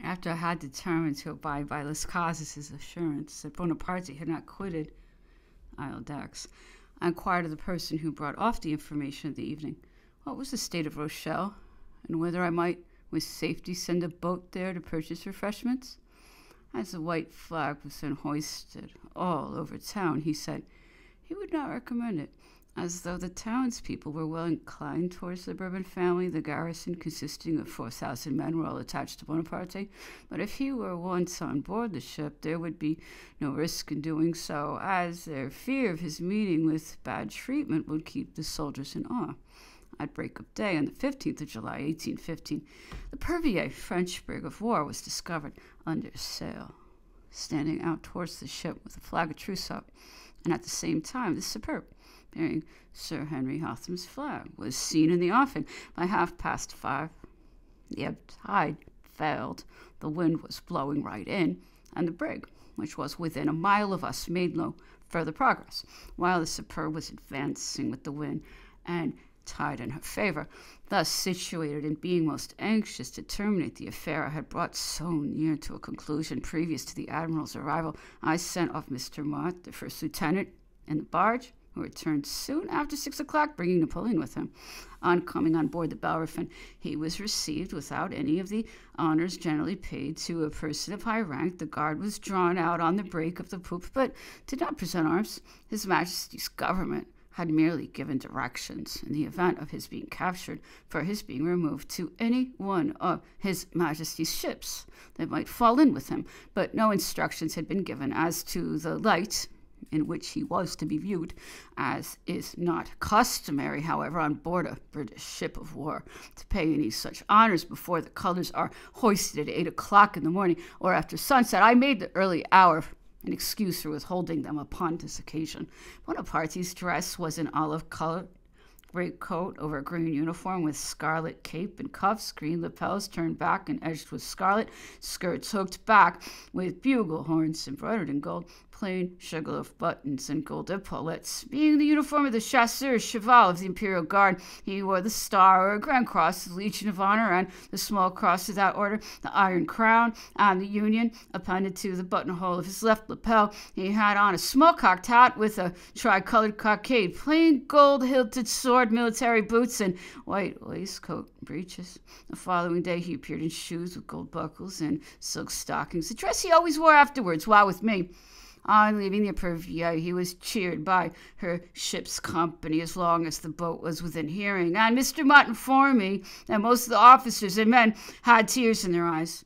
After I had determined to abide by Las Casas' assurance that Bonaparte had not quitted Isle d'Aix, I inquired of the person who brought off the information of the evening what was the state of Rochelle, and whether I might with safety send a boat there to purchase refreshments. As the white flag was then hoisted all over town, he said he would not recommend it, as though the townspeople were well inclined towards the Bourbon family. The garrison, consisting of 4,000 men, were all attached to Bonaparte, but if he were once on board the ship, there would be no risk in doing so, as their fear of his meeting with bad treatment would keep the soldiers in awe. At break of day on the 15th of July, 1815, the Pervier, French brig of war, was discovered under sail, standing out towards the ship with a flag of truce up, and at the same time the Superbe, bearing Sir Henry Hotham's flag, was seen in the offing. By 5:30, the ebb tide failed, the wind was blowing right in, and the brig, which was within a mile of us, made no further progress, while the Superbe was advancing with the wind and tide in her favor. Thus situated, and being most anxious to terminate the affair I had brought so near to a conclusion previous to the admiral's arrival, I sent off Mr. Mott, the first lieutenant, in the barge, who returned soon after 6 o'clock, bringing Napoleon with him. On coming on board the Bellerophon, he was received without any of the honors generally paid to a person of high rank. The guard was drawn out on the break of the poop, but did not present arms. His Majesty's government had merely given directions, in the event of his being captured, for his being removed to any one of His Majesty's ships that might fall in with him, but no instructions had been given as to the light in which he was to be viewed, as is not customary, however, on board a British ship of war, to pay any such honors before the colors are hoisted at 8 o'clock in the morning or after sunset. I made the early hour an excuse for withholding them upon this occasion. Bonaparte's dress was an olive-colored greatcoat over a green uniform with scarlet cape and cuffs, green lapels turned back and edged with scarlet, skirts hooked back with bugle horns embroidered in gold, plain sugarloaf buttons and gold epaulets. Being the uniform of the chasseur cheval of the Imperial Guard, he wore the star or Grand Cross of the Legion of Honor and the small cross of that order, the Iron Crown, and the Union appended to the buttonhole of his left lapel. He had on a small-cocked hat with a tricolored cockade, plain gold-hilted sword, military boots, and white waistcoat and breeches. The following day he appeared in shoes with gold buckles and silk stockings, the dress he always wore afterwards while with me. On leaving the Epervier, he was cheered by her ship's company as long as the boat was within hearing, and Mr. Mott informed me that most of the officers and men had tears in their eyes.